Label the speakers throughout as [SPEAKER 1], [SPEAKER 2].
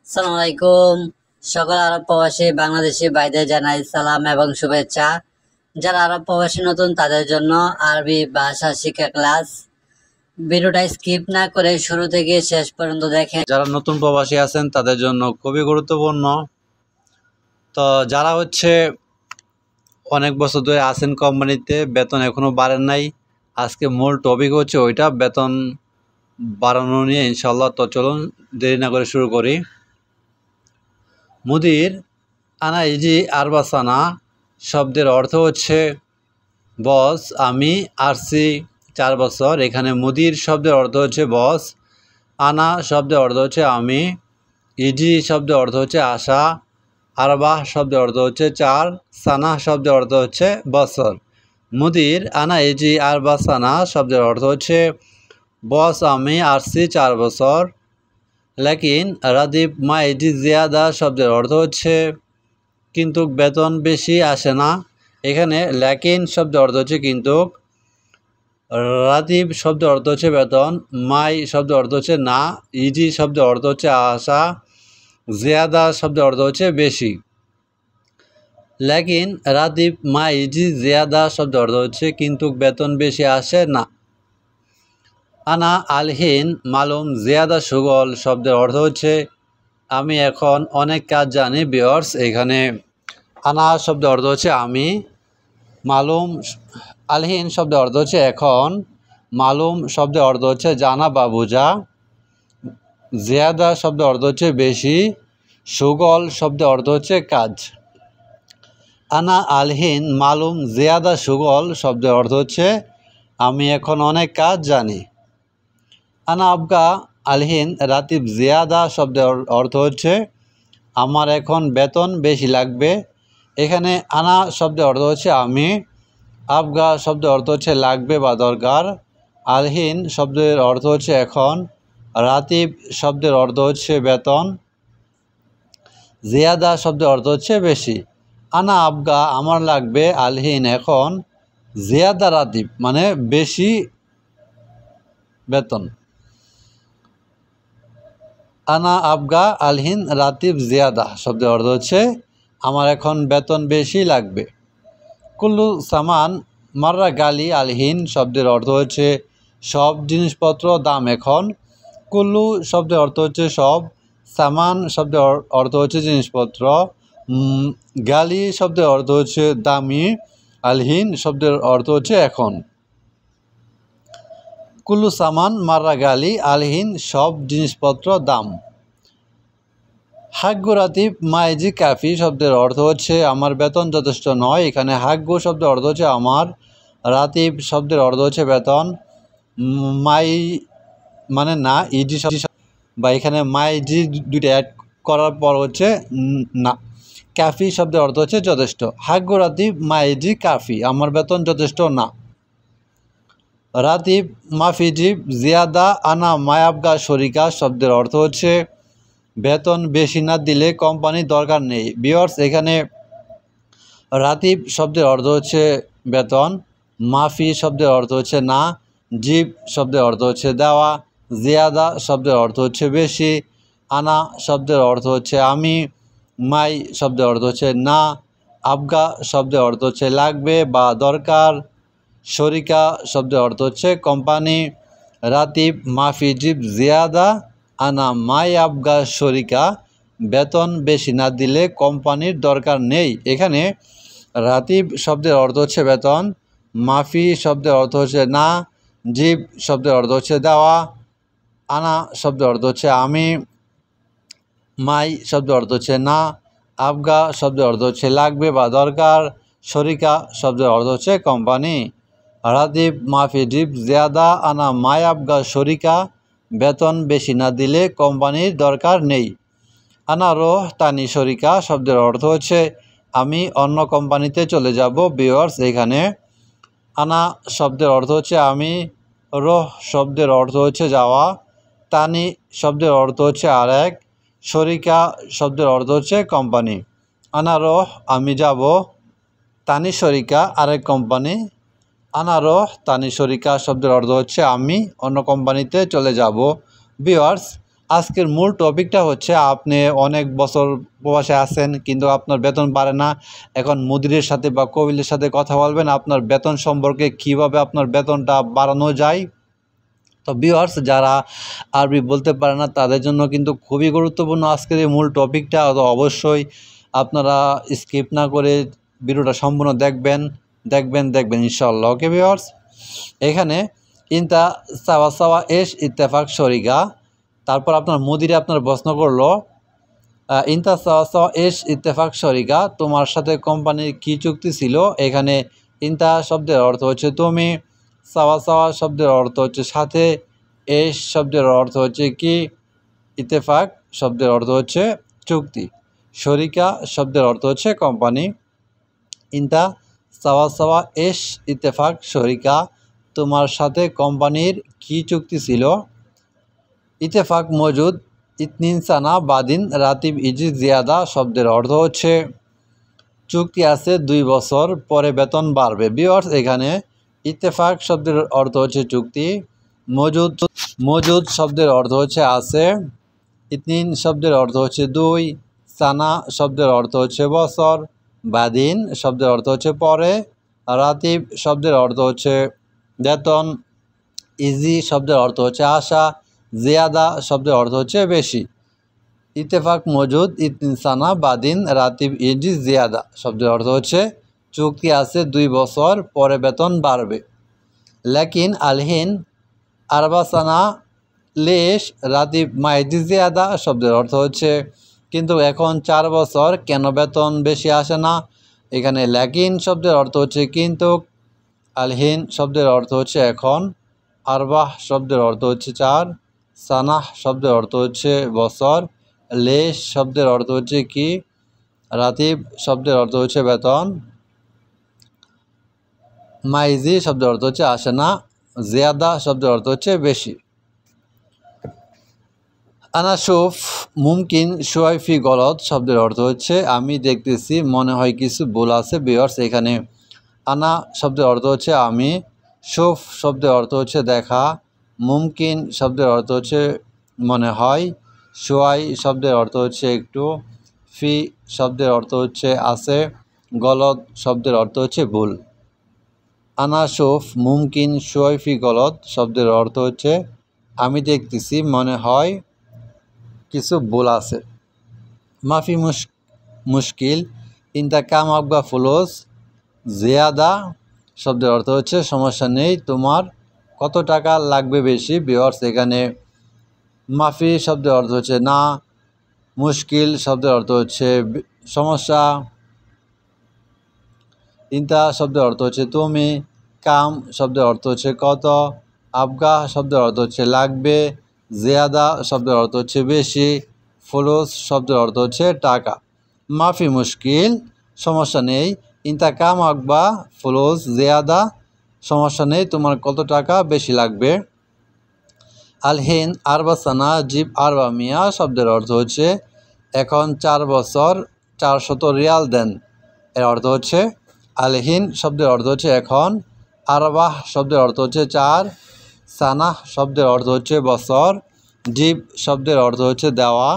[SPEAKER 1] আসসালামু আলাইকুম। সকল আরব প্রবাসী বাংলাদেশি ভাইদের জানাই সালাম এবং শুভেচ্ছা। যারা আরব প্রবাসী নতুন তাদের জন্য আরবি ভাষা শিক্ষা ক্লাস। ভিডিওটা স্কিপ না করে শুরু থেকে শেষ পর্যন্ত দেখেন।
[SPEAKER 2] যারা নতুন প্রবাসী আছেন তাদের জন্য খুবই গুরুত্বপূর্ণ। তো যারা অনেক বছর ধরে আছেন কোম্পানিতে, বেতন এখনো বাড়েন নাই, আজকে মূল টপিক হচ্ছে ওইটা, বেতন বাড়ানো নিয়ে ইনশাল্লাহ। তো চলুন দেরি না করে শুরু করি। মুদির আনা ইজি আরবাসানা শব্দের অর্থ হচ্ছে বস। আমি আসছি 4 বছর। এখানে মুদির শব্দের অর্থ হচ্ছে বস, আনা শব্দের অর্থ হচ্ছে আমি, ইজি শব্দের অর্থ হচ্ছে আশা, আরবাহ শব্দের অর্থ হচ্ছে 4, সানা শব্দের অর্থ হচ্ছে বছর। মুদির আনা ইজি আরবা সানা শব্দের অর্থ হচ্ছে বস, আমি আসছি 4 বছর। লেকিন রাদিব মা ইজি জিয়াদা শব্দের অর্থ হচ্ছে কিন্তু বেতন বেশি আসে না। এখানে লেকিন শব্দের অর্থ হচ্ছে কিন্তু, রাদিব শব্দের অর্থ হচ্ছে বেতন, মাই শব্দের অর্থ হচ্ছে না, ইজি শব্দের অর্থ হচ্ছে আশা, জিয়াদা শব্দের অর্থ হচ্ছে বেশি। লেকিন রাদিব মা ইজি জিয়াদা শব্দের অর্থ হচ্ছে কিন্তু বেতন বেশি আসে না। আনা আলহিন মালুম জিয়াদা সুগল শব্দের অর্থ হচ্ছে আমি এখন অনেক কাজ জানি। বিয়ার্স, এখানে আনা শব্দের অর্থ হচ্ছে আমি, মালুম আলহিন শব্দের অর্থ হচ্ছে এখন, মালুম শব্দের অর্থ হচ্ছে জানা বা বোঝা, জিয়াদা শব্দের অর্থ হচ্ছে বেশি, সুগল শব্দের অর্থ হচ্ছে কাজ। আনা আলহিন মালুম জিয়াদা সুগল শব্দের অর্থ হচ্ছে আমি এখন অনেক কাজ জানি। আনা আবগা আলহিন রাতিব জিয়াদা শব্দের অর্থ হচ্ছে আমার এখন বেতন বেশি লাগবে। এখানে আনা শব্দের অর্থ হচ্ছে আমি, আবগা শব্দের অর্থ হচ্ছে লাগবে বা দরকার, আলহিন শব্দের অর্থ হচ্ছে এখন, রাতিব শব্দের অর্থ হচ্ছে বেতন, জিয়াদা শব্দের অর্থ হচ্ছে বেশি। আনা আবগা আমার লাগবে, আলহিন এখন, জিয়াদা রাতিব মানে বেশি বেতন। আনা আবগা আলহিন রাতিব জিয়াদা শব্দের অর্থ হচ্ছে আমার এখন বেতন বেশি লাগবে। কুল্লু সামান মাররা গালি আলহিন শব্দের অর্থ হচ্ছে সব জিনিসপত্র দাম এখন। কুল্লু শব্দের অর্থ হচ্ছে সব, সামান শব্দের অর্থ হচ্ছে জিনিসপত্র, গালি শব্দের অর্থ হচ্ছে দামি, আলহিন শব্দের অর্থ হচ্ছে এখন। কুল্লু সামান মাররা গালি আলহিন সব জিনিসপত্র দাম। হাগ্গু রাতিব মাইজি কাফি শব্দের অর্থ হচ্ছে আমার বেতন যথেষ্ট নয়। এখানে হাগ্গু শব্দের অর্থ হচ্ছে আমার, রাতিব শব্দের অর্থ হচ্ছে বেতন, মাই মানে না, ইজি বা এখানে মাইজি দুইটা অ্যাড করার পর হচ্ছে না। কাফি শব্দের অর্থ হচ্ছে যথেষ্ট। হাগ্গু রাতিব মাইজি কাফি আমার বেতন যথেষ্ট না। রাতিব মাফিজিব জিয়াদা আনা মায়াবগা শরিকা শব্দের অর্থ হচ্ছে বেতন বেশি না দিলে কোম্পানির দরকার নেই। বিয়ার্স, এখানে রাতিব শব্দের অর্থ হচ্ছে বেতন, মাফি শব্দের অর্থ হচ্ছে না, জিব শব্দের অর্থ হচ্ছে দেওয়া, জিয়াদা শব্দের অর্থ হচ্ছে বেশি, আনা শব্দের অর্থ হচ্ছে আমি, মাই শব্দের অর্থ হচ্ছে না, আবগা শব্দের অর্থ হচ্ছে লাগবে বা দরকার, শরিকা শব্দের অর্থ হচ্ছে কোম্পানি। রাতিব মাফি জিব জিয়াদা আনা মাই আবগা শরিকা বেতন বেশি না দিলে কোম্পানির দরকার নেই। এখানে রাতিব শব্দের অর্থ হচ্ছে বেতন, মাফি শব্দের অর্থ হচ্ছে না, জিব শব্দের অর্থ হচ্ছে দেওয়া, আনা শব্দের অর্থ হচ্ছে আমি, মাই শব্দের অর্থ হচ্ছে না, আবগা শব্দের অর্থ হচ্ছে লাগবে বা দরকার, শরিকা শব্দের অর্থ হচ্ছে কোম্পানি। রাতিব মাফি জিব জিয়াদা আনা মাই আবগা শরিকা বেতন বেশি না দিলে কোম্পানির দরকার নেই। আনা রোহ তানি শরিকা শব্দের অর্থ হচ্ছে আমি অন্য কোম্পানিতে চলে যাব। ভিউয়ার্স, এখানে আনা শব্দের অর্থ হচ্ছে আমি, রোহ শব্দের অর্থ হচ্ছে যাওয়া, তানি শব্দের অর্থ হচ্ছে আরেক, শরিকা শব্দের অর্থ হচ্ছে কোম্পানি। আনা রোহ আমি যাব, তানি শরিকা আরেক কোম্পানি। আনা রোহ তানি শরিকা শব্দের অর্থ হচ্ছে আমি অন্য কোম্পানিতে চলে যাব। ভিউয়ার্স, আজকের মূল টপিকটা হচ্ছে আপনি অনেক বছর প্রবাসে আছেন কিন্তু আপনার বেতন বাড়ে না। এখন মুদিরের সাথে বা কবিলের সাথে কথা বলবেন আপনার বেতন সম্পর্কে, কিভাবে আপনার বেতনটা বাড়ানো যায়। তো ভিউয়ার্স, যারা আরবি বলতে পারে না তাদের জন্য কিন্তু খুবই গুরুত্বপূর্ণ আজকের এই মূল টপিকটা। তো অবশ্যই আপনারা স্কিপ না করে ভিডিওটা সম্পূর্ণ দেখবেন ইনশাআল্লাহ। ওকে ভিউয়ার্স, এখানে ইনতা সাওয়া সাওয়া এশ ইত্তেফাক শরিকা, তারপর আপনার মুদিরে আপনার প্রশ্ন করলো ইনতা সাওয়া সাওয়া এশ ইত্তেফাক শরিকা, তোমার সাথে কোম্পানির কি চুক্তি ছিল। এখানে ইনতা শব্দের অর্থ হচ্ছে তুমি, সাওয়া সাওয়া শব্দের অর্থ হচ্ছে সাথে, এশ শব্দের অর্থ হচ্ছে কি, ইত্তেফাক শব্দের অর্থ হচ্ছে চুক্তি, শরিকা শব্দের অর্থ হচ্ছে কোম্পানি। ইনতা সাওয়া সাওয়া এশ ইত্তেফাক শরিকা, তোমার সাথে কোম্পানির কি চুক্তি ছিল। ইত্তেফাক মজুদ ইতনিন সানা বাদিন রাতিব ইজি জিয়াদা শব্দের অর্থ হচ্ছে চুক্তি আছে 2 বছর পরে বেতন বাড়বে। ভিউয়ার্স, এখানে ইত্তেফাক শব্দের অর্থ হচ্ছে চুক্তি, মজুদ শব্দের অর্থ হচ্ছে আছে, ইতনিন শব্দের অর্থ হচ্ছে 2, সানা শব্দের অর্থ হচ্ছে বছর, বাদিন শব্দের অর্থ হচ্ছে পরে, রাতিব শব্দের অর্থ হচ্ছে বেতন, ইজি শব্দের অর্থ হচ্ছে আশা, জিয়াদা শব্দের অর্থ হচ্ছে বেশি। ইত্তেফাক মজুদ ইতনিন সানা বাদিন রাতিব ইজি জিয়াদা শব্দের অর্থ হচ্ছে চুক্তি আছে 2 বছর পরে বেতন বাড়বে। লেকিন আলহিন আরবা সানা লেশ রাতিব মাইজি জিয়াদা শব্দের অর্থ হচ্ছে কিন্তু এখন 4 বছর কেন বেতন বেশি আসে না। এখানে লেকিন শব্দের অর্থ হচ্ছে কিন্তু, আলহিন শব্দের অর্থ হচ্ছে এখন, আরবাহ শব্দের অর্থ হচ্ছে 4, সানাহ শব্দের অর্থ হচ্ছে বছর, লেশ শব্দের অর্থ হচ্ছে কি, রাতিব শব্দের অর্থ হচ্ছে বেতন, মাইজি শব্দের অর্থ হচ্ছে আসে না, জিয়াদা শব্দের অর্থ হচ্ছে বেশি। আনাসুফ মুমকিন শুয়াইফি গলত শব্দের অর্থ হচ্ছে আমি দেখতেছি মনে হয় কিছু ভুল আছে। ভিউয়ার্স, এখানে আনা শব্দের অর্থ হচ্ছে আমি, শুফ শব্দের অর্থ হচ্ছে দেখা, মুমকিন শব্দের অর্থ হচ্ছে মনে হয়, শুয়াই শব্দের অর্থ হচ্ছে একটু, ফি শব্দের অর্থ হচ্ছে আছে, গলত শব্দের অর্থ হচ্ছে ভুল। আনাসুফ মুমকিন শুয়াইফি গলত শব্দের অর্থ হচ্ছে আমি দেখতেছি মনে হয় কিছু ভুল আছে। মাফি মুশকিল ইনতা কাম আবগা ফুলোস জিয়াদা শব্দের অর্থ হচ্ছে সমস্যা নেই, তোমার কত টাকা লাগবে বেশি। ভিউয়ার্স, এখানে মাফি শব্দের অর্থ হচ্ছে না, মুশকিল শব্দের অর্থ হচ্ছে সমস্যা, ইনতা শব্দের অর্থ হচ্ছে তুমি, কাম শব্দের অর্থ হচ্ছে কত, আবগা শব্দের অর্থ হচ্ছে লাগবে, জিয়াদা শব্দের অর্থ হচ্ছে বেশি, ফুলুস শব্দের অর্থ হচ্ছে টাকা। মাফি মুশকিল সমস্যা নেই, ইনতা কাম আবগা ফুলুস জিয়াদা সমস্যা নেই, তোমার কত টাকা বেশি লাগবে। আলহিন আরবা সানা জিব আরবা মিয়া শব্দের অর্থ হচ্ছে এখন 4 বছর 400 রিয়াল দেন। এর অর্থ হচ্ছে আলহিন শব্দের অর্থ হচ্ছে এখন, আরবাহ শব্দের অর্থ হচ্ছে 4, সানাহ শব্দের অর্থ হচ্ছে বছর, জিব শব্দের অর্থ হচ্ছে দেওয়া,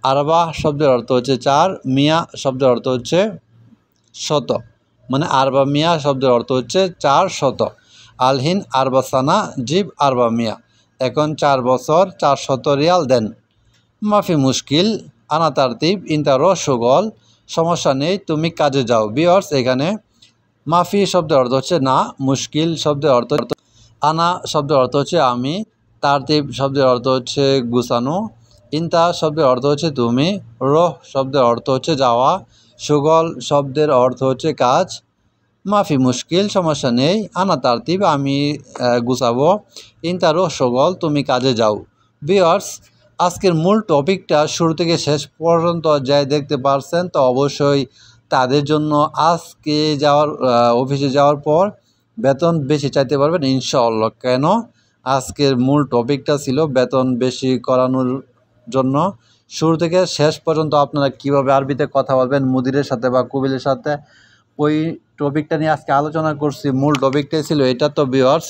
[SPEAKER 2] আরবাহ শব্দের অর্থ হচ্ছে 4, মিয়া শব্দের অর্থ হচ্ছে শত, মানে আরবা মিয়া শব্দের অর্থ হচ্ছে 400। আলহিন আরবা সানা জিব আরবা মিয়া, এখন 4 বছর 400 রিয়াল দেন। মাফি মুশকিল আনা তারতিব ইনতা রসগোল সমস্যা নেই তুমি কাজে যাও। ভিউয়ার্স, এখানে মাফি শব্দের অর্থ হচ্ছে না, মুশকিল শব্দের অর্থ, আনা শব্দের অর্থ হচ্ছে আমি, তারতিব শব্দের অর্থ হচ্ছে গুছানো, ইনতা শব্দের অর্থ হচ্ছে তুমি, রোহ শব্দের অর্থ হচ্ছে যাওয়া, সুগল শব্দের অর্থ হচ্ছে কাজ। মাফি মুশকিল সমস্যা নেই, আনা তারতিব আমি গুছাবো, ইনতা রোহ সুগল তুমি কাজে যাও। ভিউয়ার্স, আজকের মূল টপিকটা শুরু থেকে শেষ পর্যন্ত যাই দেখতে পারছেন, তো অবশ্যই তাদের জন্য আজকে অফিসে যাওয়ার পর বেতন বেশি চাইতে পারবেন ইনশাআল্লাহ। কেন, আজকের মূল টপিকটা ছিল বেতন বেশি করানোর জন্য। শুরু থেকে শেষ পর্যন্ত আপনারা কিভাবে আরবিতে কথা বলবেন মুদিরের সাথে বা কবিলের সাথে, ওই টপিকটা নিয়ে আজকে আলোচনা করছি। মূল টপিকটাই ছিল এটা। তো ভিউয়ার্স,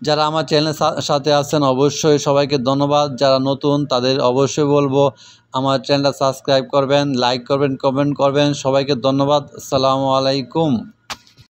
[SPEAKER 2] যারা আমার চ্যানেলের সাথে আছেন অবশ্যই সবাইকে ধন্যবাদ। যারা নতুন তাদের অবশ্যই বলবো আমার চ্যানেলটা সাবস্ক্রাইব করবেন, লাইক করবেন, কমেন্ট করবেন। সবাইকে ধন্যবাদ। আসসালামু আলাইকুম।